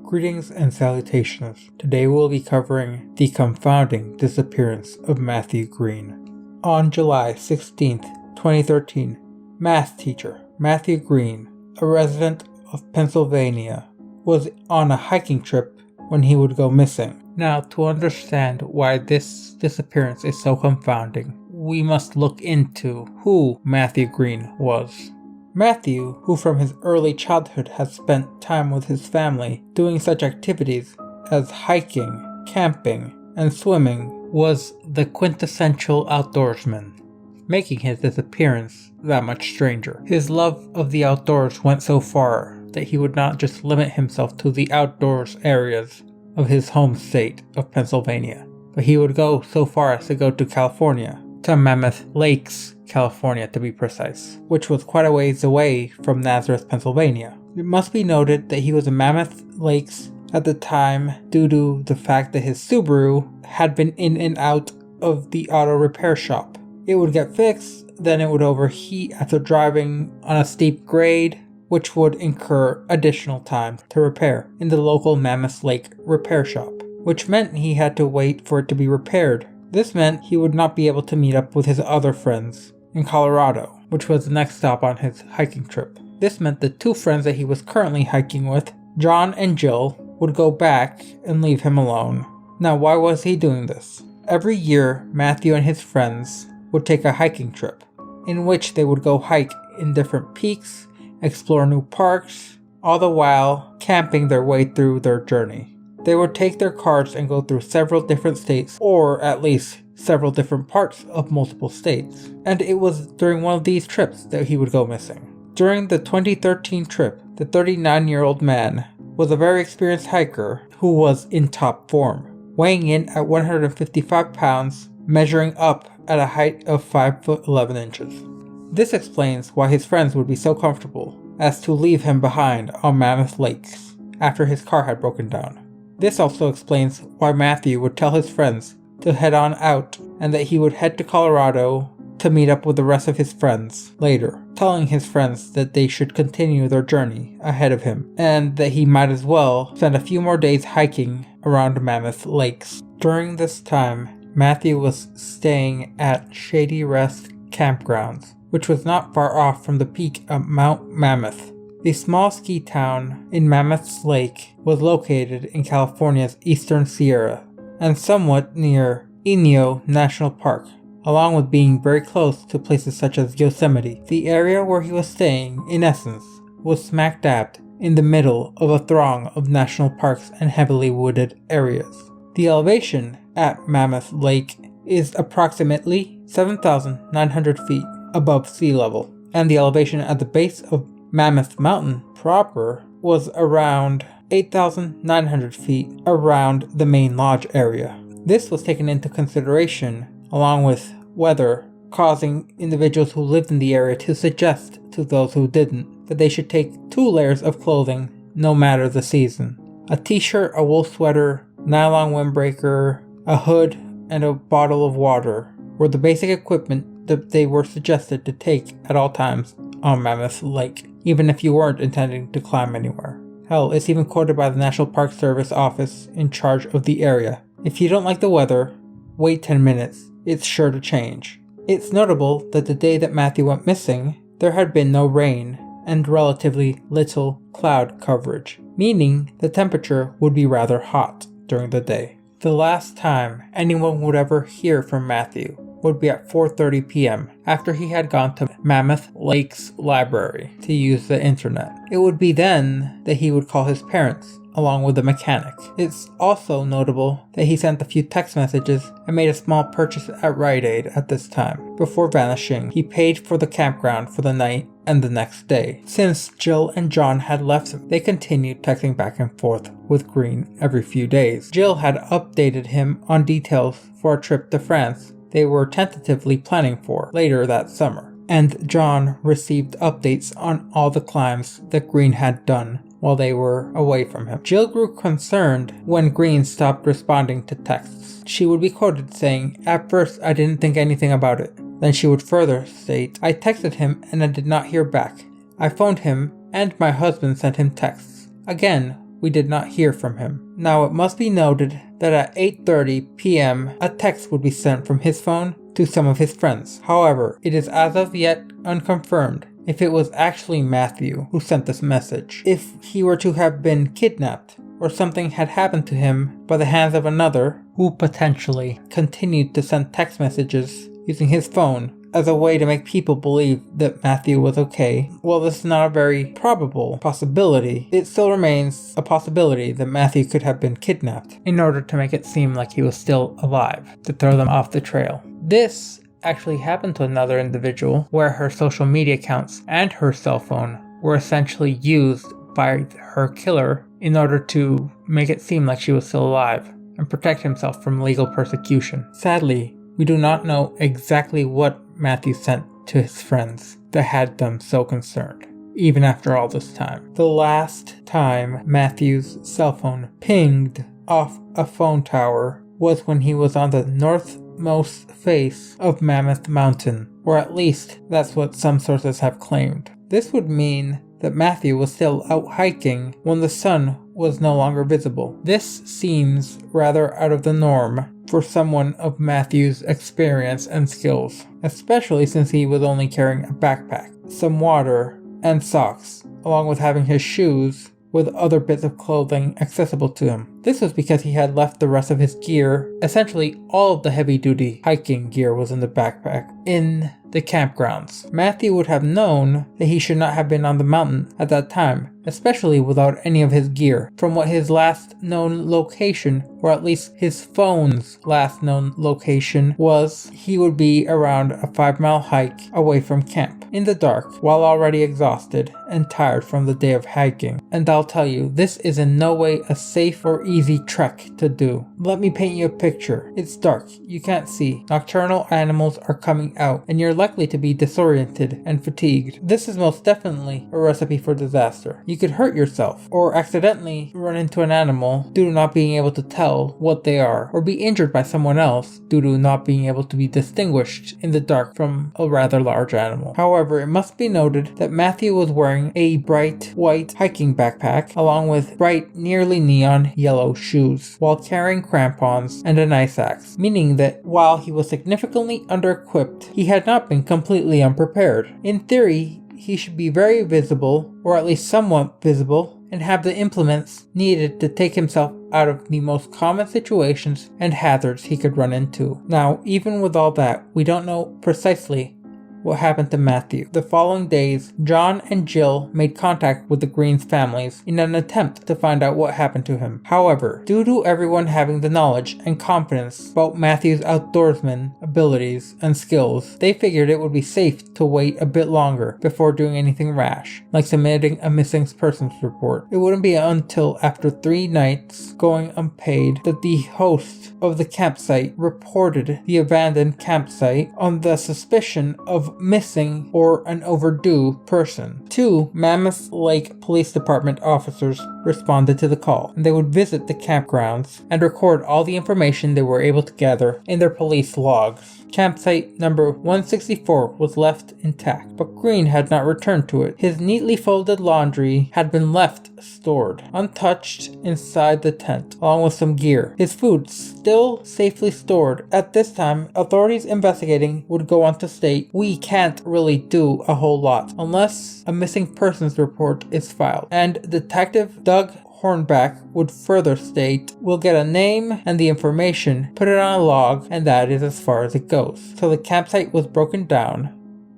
Greetings and salutations. Today we'll be covering the confounding disappearance of Matthew Greene. On July 16th, 2013, math teacher Matthew Greene, a resident of Pennsylvania, was on a hiking trip when he would go missing. Now, to understand why this disappearance is so confounding, we must look into who Matthew Greene was. Matthew, who from his early childhood had spent time with his family doing such activities as hiking, camping, and swimming, was the quintessential outdoorsman, making his disappearance that much stranger. His love of the outdoors went so far that he would not just limit himself to the outdoors areas of his home state of Pennsylvania, but he would go so far as to go to California, to Mammoth Lakes, California to be precise, which was quite a ways away from Nazareth, Pennsylvania. It must be noted that he was in Mammoth Lakes at the time due to the fact that his Subaru had been in and out of the auto repair shop. It would get fixed, then it would overheat after driving on a steep grade, which would incur additional time to repair in the local Mammoth Lake repair shop, which meant he had to wait for it to be repaired. This meant he would not be able to meet up with his other friends in Colorado, which was the next stop on his hiking trip. This meant the two friends that he was currently hiking with, John and Jill, would go back and leave him alone. Now, why was he doing this? Every year, Matthew and his friends would take a hiking trip, in which they would go hike in different peaks, explore new parks, all the while camping their way through their journey. They would take their cars and go through several different states, or at least several different parts of multiple states. And it was during one of these trips that he would go missing. During the 2013 trip, the 39-year-old man was a very experienced hiker who was in top form, weighing in at 155 pounds, measuring up at a height of 5 foot 11 inches. This explains why his friends would be so comfortable as to leave him behind on Mammoth Lakes after his car had broken down. This also explains why Matthew would tell his friends to head on out and that he would head to Colorado to meet up with the rest of his friends later, telling his friends that they should continue their journey ahead of him and that he might as well spend a few more days hiking around Mammoth Lakes. During this time, Matthew was staying at Shady Rest campgrounds, which was not far off from the peak of Mount Mammoth. The small ski town in Mammoth Lake was located in California's eastern Sierra and somewhat near Inyo National Park, along with being very close to places such as Yosemite. The area where he was staying, in essence, was smack dab in the middle of a throng of national parks and heavily wooded areas. The elevation at Mammoth Lake is approximately 7,900 feet above sea level, and the elevation at the base of Mammoth Mountain proper was around 8,900 feet around the main lodge area. This was taken into consideration along with weather, causing individuals who lived in the area to suggest to those who didn't that they should take 2 layers of clothing no matter the season. A t-shirt, a wool sweater, nylon windbreaker, a hood, and a bottle of water were the basic equipment that they were suggested to take at all times on Mammoth Lake, even if you weren't intending to climb anywhere. Hell, it's even quoted by the National Park Service office in charge of the area. If you don't like the weather, wait 10 minutes, it's sure to change. It's notable that the day that Matthew went missing, there had been no rain and relatively little cloud coverage, meaning the temperature would be rather hot during the day. The last time anyone would ever hear from Matthew would be at 4:30 p.m. after he had gone to Mammoth Lakes Library to use the internet. It would be then that he would call his parents along with the mechanic. It's also notable that he sent a few text messages and made a small purchase at Rite Aid at this time. Before vanishing, he paid for the campground for the night and the next day. Since Jill and John had left, they continued texting back and forth with Greene every few days. Jill had updated him on details for a trip to France they were tentatively planning for later that summer, and John received updates on all the climbs that Greene had done while they were away from him. Jill grew concerned when Greene stopped responding to texts. She would be quoted saying, "At first I didn't think anything about it." Then she would further state, "I texted him and I did not hear back. I phoned him and my husband sent him texts." Again, we did not hear from him. Now it must be noted that at 8:30 p.m. a text would be sent from his phone to some of his friends. However, it is as of yet unconfirmed if it was actually Matthew who sent this message. If he were to have been kidnapped, or something had happened to him by the hands of another who potentially continued to send text messages using his phone as a way to make people believe that Matthew was okay. While this is not a very probable possibility, it still remains a possibility that Matthew could have been kidnapped in order to make it seem like he was still alive, to throw them off the trail. This actually happened to another individual where her social media accounts and her cell phone were essentially used by her killer in order to make it seem like she was still alive and protect himself from legal persecution. Sadly, we do not know exactly what Matthew sent to his friends that had them so concerned, even after all this time. The last time Matthew's cell phone pinged off a phone tower was when he was on the northmost face of Mammoth Mountain, or at least that's what some sources have claimed. This would mean that Matthew was still out hiking when the sun was no longer visible. This seems rather out of the norm for someone of Matthew's experience and skills, especially since he was only carrying a backpack, some water, and socks, along with having his shoes with other bits of clothing accessible to him. This was because he had left the rest of his gear. Essentially, all of the heavy-duty hiking gear was in the backpack in the campgrounds. Matthew would have known that he should not have been on the mountain at that time, especially without any of his gear. From what his last known location, or at least his phone's last known location, was, he would be around a 5-mile hike away from camp, in the dark, while already exhausted and tired from the day of hiking. And I'll tell you, this is in no way a safe or easy trek to do. Let me paint you a picture. It's dark, you can't see, nocturnal animals are coming out, and you're likely to be disoriented and fatigued. This is most definitely a recipe for disaster. You could hurt yourself, or accidentally run into an animal due to not being able to tell what they are, or be injured by someone else due to not being able to be distinguished in the dark from a rather large animal. However, it must be noted that Matthew was wearing a bright white hiking backpack along with bright, nearly neon yellow shoes, while carrying crampons and an ice axe, meaning that while he was significantly under-equipped, he had not been completely unprepared. In theory, he should be very visible, or at least somewhat visible, and have the implements needed to take himself out of the most common situations and hazards he could run into. Now, even with all that, we don't know precisely what happened to Matthew. The following days, John and Jill made contact with the Greene's families in an attempt to find out what happened to him. However, due to everyone having the knowledge and confidence about Matthew's outdoorsman abilities and skills, they figured it would be safe to wait a bit longer before doing anything rash, like submitting a missing persons report. It wouldn't be until after 3 nights going unpaid that the host of the campsite reported the abandoned campsite on the suspicion of missing or an overdue person. 2 Mammoth Lake Police Department officers responded to the call, and they would visit the campgrounds and record all the information they were able to gather in their police logs. Campsite number 164 was left intact, but Greene had not returned to it. His neatly folded laundry had been left stored, untouched, inside the tent, along with some gear. His food still safely stored. At this time, authorities investigating would go on to state, "We can't really do a whole lot unless a missing persons report is filed." And Detective Doug Hornback would further state, "We'll get a name and the information, put it on a log, and that is as far as it goes." So the campsite was broken down,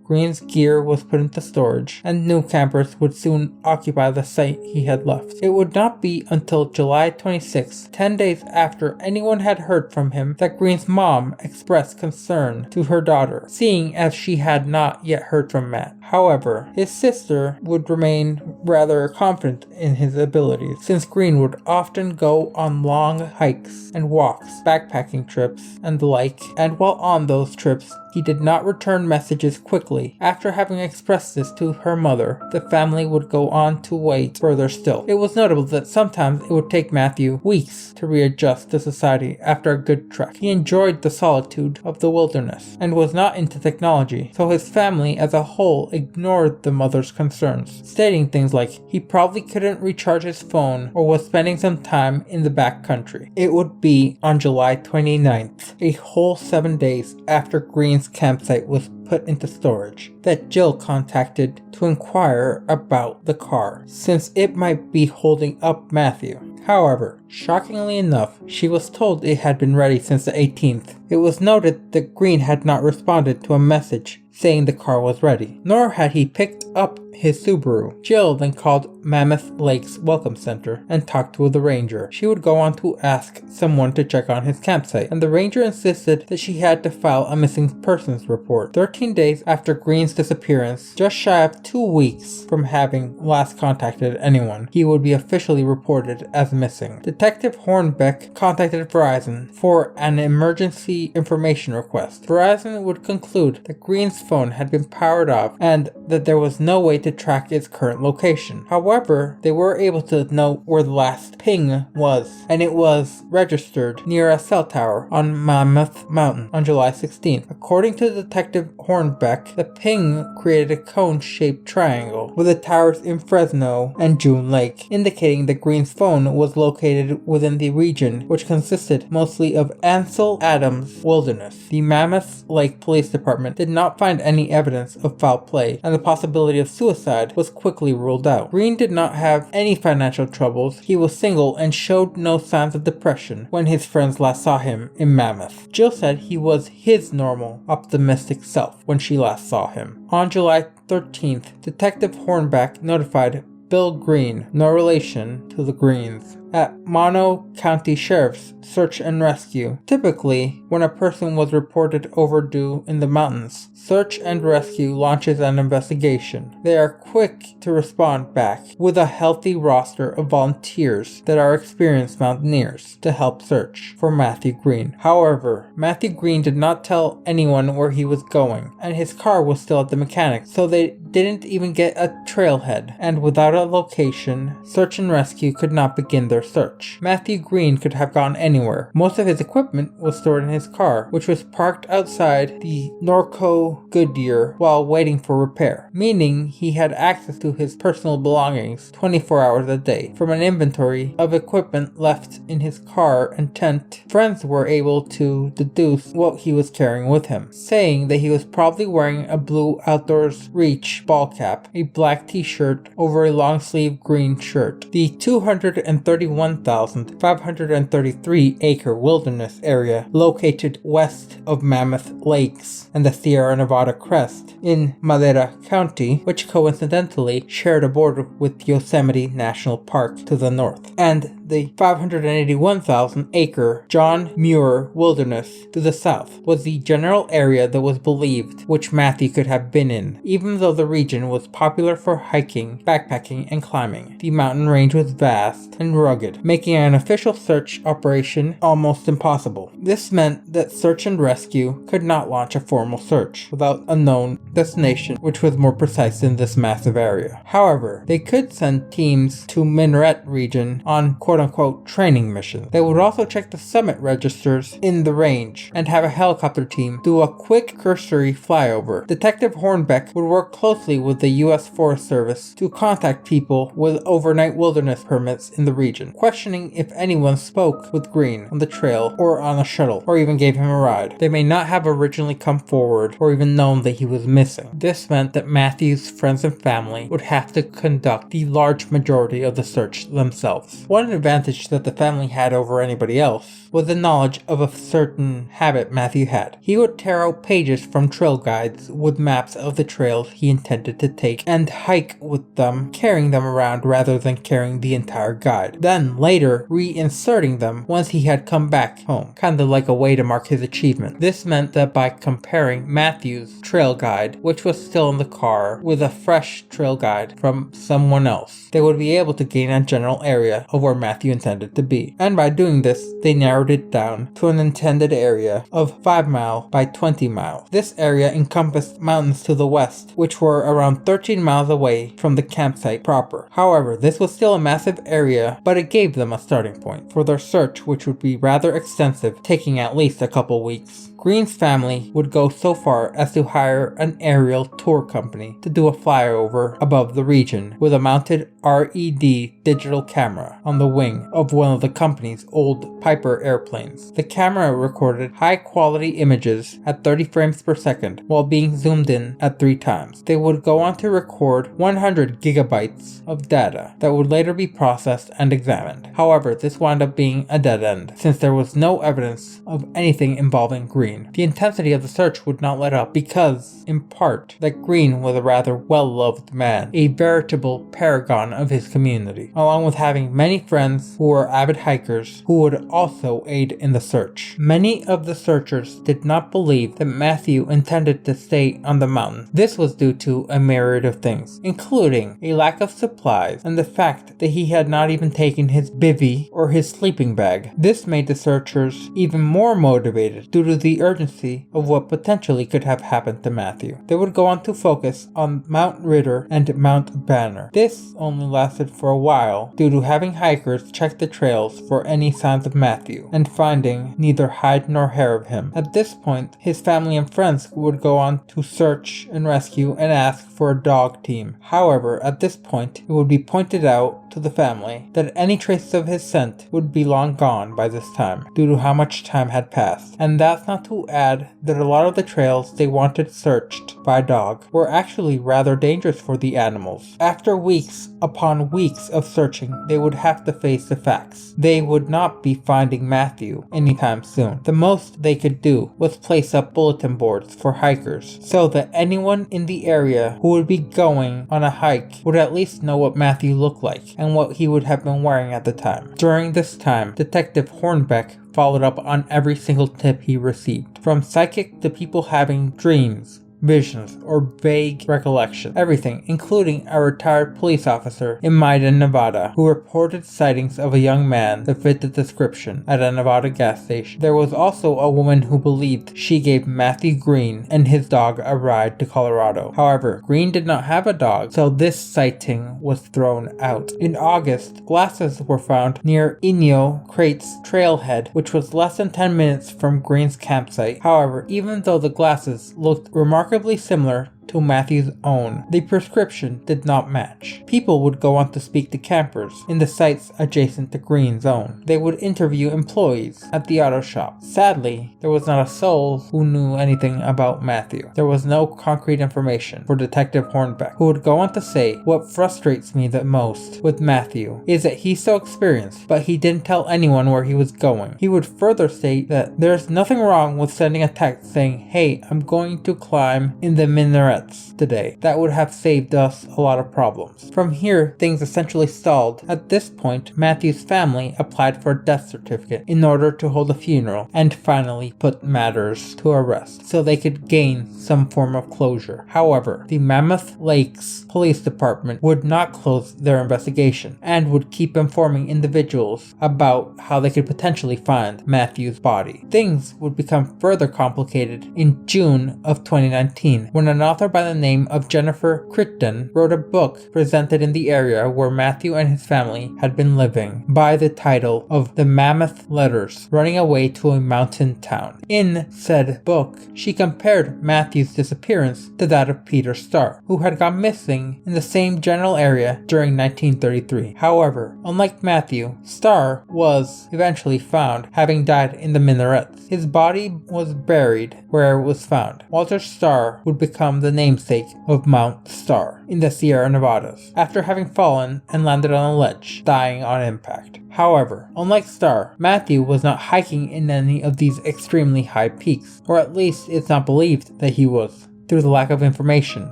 Greene's gear was put into storage, and new campers would soon occupy the site he had left. It would not be until July 26, 10 days after anyone had heard from him, that Greene's mom expressed concern to her daughter, seeing as she had not yet heard from Matt. However, his sister would remain rather confident in his abilities, since Greene would often go on long hikes and walks, backpacking trips, and the like, and while on those trips, he did not return messages quickly. After having expressed this to her mother, the family would go on to wait further still. It was notable that sometimes it would take Matthew weeks to readjust to society after a good trek. He enjoyed the solitude of the wilderness and was not into technology, so his family as a whole ignored the mother's concerns, stating things like he probably couldn't recharge his phone or was spending some time in the back country. It would be on July 29th, a whole 7 days after Greene's campsite was put into storage, that Jill contacted to inquire about the car, since it might be holding up Matthew. However, shockingly enough, she was told it had been ready since the 18th. It was noted that Greene had not responded to a message saying the car was ready, nor had he picked up his Subaru. Jill then called Mammoth Lakes Welcome Center and talked to the ranger. She would go on to ask someone to check on his campsite, and the ranger insisted that she had to file a missing persons report. 13 days after Greene's disappearance, just shy of 2 weeks from having last contacted anyone, he would be officially reported as missing. Detective Hornbeck contacted Verizon for an emergency information request. Verizon would conclude that Greene's phone had been powered off and that there was no way to track its current location. However, they were able to know where the last ping was, and it was registered near a cell tower on Mammoth Mountain on July 16th. According to Detective Hornbeck, the ping created a cone-shaped triangle with the towers in Fresno and June Lake, indicating that Greene's phone was located within the region, which consisted mostly of Ansel Adams Wilderness. The Mammoth Lake Police Department did not find any evidence of foul play, and the possibility of suicide was quickly ruled out. Greene did not have any financial troubles. He was single and showed no signs of depression when his friends last saw him in Mammoth. Jill said he was his normal, optimistic self when she last saw him. On July 13th, Detective Hornbeck notified Bill Greene, no relation to the Greenes, at Mono County Sheriff's Search and Rescue. Typically, when a person was reported overdue in the mountains, Search and Rescue launches an investigation. They are quick to respond back with a healthy roster of volunteers that are experienced mountaineers to help search for Matthew Greene. However, Matthew Greene did not tell anyone where he was going, and his car was still at the mechanic, so they didn't even get a trailhead, and without a location, Search and Rescue could not begin their search. Matthew Greene could have gone anywhere. Most of his equipment was stored in his car, which was parked outside the Norco Goodyear while waiting for repair, meaning he had access to his personal belongings 24 hours a day. From an inventory of equipment left in his car and tent, friends were able to deduce what he was carrying with him, saying that he was probably wearing a blue Outdoors Reach ball cap, a black t-shirt over a long sleeve green shirt. The 231,533 acre wilderness area located west of Mammoth Lakes and the Sierra Nevada crest in Madera County, which coincidentally shared a border with Yosemite National Park to the north, and the 581,000 acre John Muir Wilderness to the south, was the general area that was believed which Matthew could have been in. Even though the region was popular for hiking, backpacking, and climbing, the mountain range was vast and rugged, making an official search operation almost impossible. This meant that Search and Rescue could not launch a formal search without a known destination, which was more precise in this massive area. However, they could send teams to Minaret region on quote-unquote training missions. They would also check the summit registers in the range and have a helicopter team do a quick cursory flyover. Detective Hornbeck would work closely with the U.S. Forest Service to contact people with overnight wilderness permits in the region, questioning if anyone spoke with Greene on the trail or on a shuttle, or even gave him a ride. They may not have originally come forward or even known that he was missing. This meant that Matthew's friends and family would have to conduct the large majority of the search themselves. One advantage that the family had over anybody else was the knowledge of a certain habit Matthew had. He would tear out pages from trail guides with maps of the trails he intended to take and hike with them, carrying them around rather than carrying the entire guide, then later reinserting them once he had come back home, kinda like a way to mark his achievement. This meant that by comparing Matthew's trail guide, which was still in the car, with a fresh trail guide from someone else, they would be able to gain a general area of where Matthew Matthew intended to be. And by doing this, they narrowed it down to an intended area of 5 miles by 20 miles. This area encompassed mountains to the west, which were around 13 miles away from the campsite proper. However, this was still a massive area, but it gave them a starting point for their search, which would be rather extensive, taking at least a couple weeks. Greene's family would go so far as to hire an aerial tour company to do a flyover above the region with a mounted RED digital camera on the wing of one of the company's old Piper airplanes. The camera recorded high-quality images at 30 frames per second while being zoomed in at 3 times. They would go on to record 100 gigabytes of data that would later be processed and examined. However, this wound up being a dead end, since there was no evidence of anything involving Greene. The intensity of the search would not let up because, in part, that Greene was a rather well-loved man, a veritable paragon of his community, along with having many friends who were avid hikers who would also aid in the search. Many of the searchers did not believe that Matthew intended to stay on the mountain. This was due to a myriad of things, including a lack of supplies and the fact that he had not even taken his bivvy or his sleeping bag. This made the searchers even more motivated due to the urgency of what potentially could have happened to Matthew. They would go on to focus on Mount Ritter and Mount Banner. This only lasted for a while due to having hikers check the trails for any signs of Matthew and finding neither hide nor hair of him. At this point, his family and friends would go on to search and rescue and ask for a dog team. However, at this point, it would be pointed out to the family that any traces of his scent would be long gone by this time due to how much time had passed. And that's not to add that a lot of the trails they wanted searched by dog were actually rather dangerous for the animals. After weeks upon weeks of searching, they would have to face the facts. They would not be finding Matthew anytime soon. The most they could do was place up bulletin boards for hikers so that anyone in the area who would be going on a hike would at least know what Matthew looked like and what he would have been wearing at the time. During this time, Detective Hornbeck followed up on every single tip he received, from psychic to people having dreams, visions, or vague recollection. Everything, including a retired police officer in Maiden, Nevada, who reported sightings of a young man that fit the description at a Nevada gas station. There was also a woman who believed she gave Matthew Greene and his dog a ride to Colorado. However, Greene did not have a dog, so this sighting was thrown out. In August, glasses were found near Inyo Crate's trailhead, which was less than 10 minutes from Greene's campsite. However, even though the glasses looked remarkably similar to Matthew's own, the prescription did not match. People would go on to speak to campers in the sites adjacent to Greene's own. They would interview employees at the auto shop. Sadly, there was not a soul who knew anything about Matthew. There was no concrete information for Detective Hornbeck, who would go on to say, "What frustrates me the most with Matthew is that he's so experienced, but he didn't tell anyone where he was going." He would further state that there's nothing wrong with sending a text saying, "Hey, I'm going to climb in the minarets today." That would have saved us a lot of problems. From here, things essentially stalled. At this point, Matthew's family applied for a death certificate in order to hold a funeral and finally put matters to a rest so they could gain some form of closure. However, the Mammoth Lakes Police Department would not close their investigation and would keep informing individuals about how they could potentially find Matthew's body. Things would become further complicated in June of 2019 when an author by the name of Jennifer Crichton wrote a book presented in the area where Matthew and his family had been living by the title of The Mammoth Letters, Running Away to a Mountain Town. In said book, she compared Matthew's disappearance to that of Peter Starr, who had gone missing in the same general area during 1933. However, unlike Matthew, Starr was eventually found, having died in the minarets. His body was buried where it was found. Walter Starr would become the namesake of Mount Starr in the Sierra Nevadas, after having fallen and landed on a ledge, dying on impact. However, unlike Starr, Matthew was not hiking in any of these extremely high peaks, or at least it's not believed that he was, through the lack of information,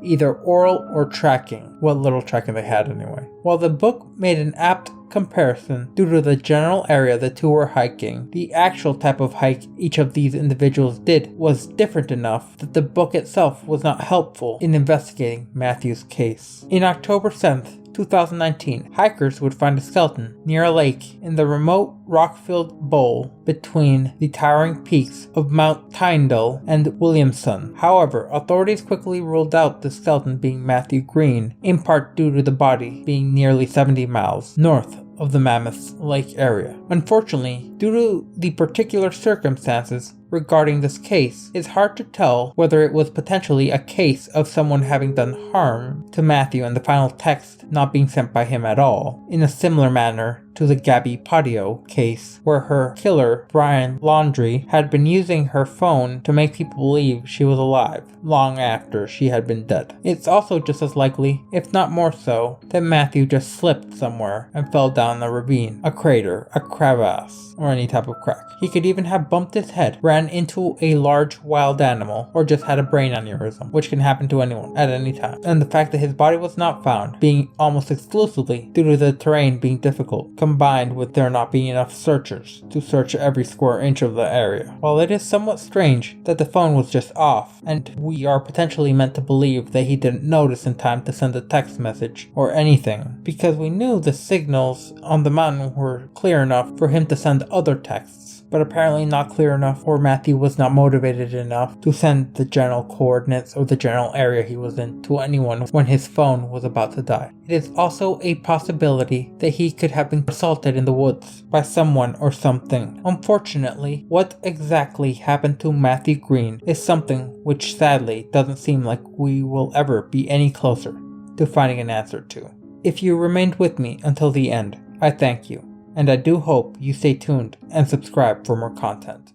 either oral or tracking, what little tracking they had anyway. While the book made an apt comparison due to the general area the two were hiking, the actual type of hike each of these individuals did was different enough that the book itself was not helpful in investigating Matthew's case. In October 7th, 2019, hikers would find a skeleton near a lake in the remote rock-filled bowl between the towering peaks of Mount Tyndall and Williamson. However, authorities quickly ruled out the skeleton being Matthew Greene, in part due to the body being nearly 70 miles north of the Mammoth Lake area. Unfortunately, due to the particular circumstances regarding this case, it's hard to tell whether it was potentially a case of someone having done harm to Matthew and the final text not being sent by him at all, in a similar manner to the Gabby Patio case, where her killer, Brian Laundrie, had been using her phone to make people believe she was alive, long after she had been dead. It's also just as likely, if not more so, that Matthew just slipped somewhere and fell down a ravine, a crater, a crevasse, or any type of crack. He could even have bumped his head, ran into a large wild animal, or just had a brain aneurysm, which can happen to anyone at any time. And the fact that his body was not found, being almost exclusively due to the terrain being difficult, combined with there not being enough searchers to search every square inch of the area. While it is somewhat strange that the phone was just off, and we are potentially meant to believe that he didn't notice in time to send a text message or anything, because we knew the signals on the mountain were clear enough for him to send other texts, but apparently not clear enough, or Matthew was not motivated enough to send the general coordinates or the general area he was in to anyone when his phone was about to die. It is also a possibility that he could have been assaulted in the woods by someone or something. Unfortunately, what exactly happened to Matthew Greene is something which sadly doesn't seem like we will ever be any closer to finding an answer to. If you remained with me until the end, I thank you, and I do hope you stay tuned and subscribe for more content.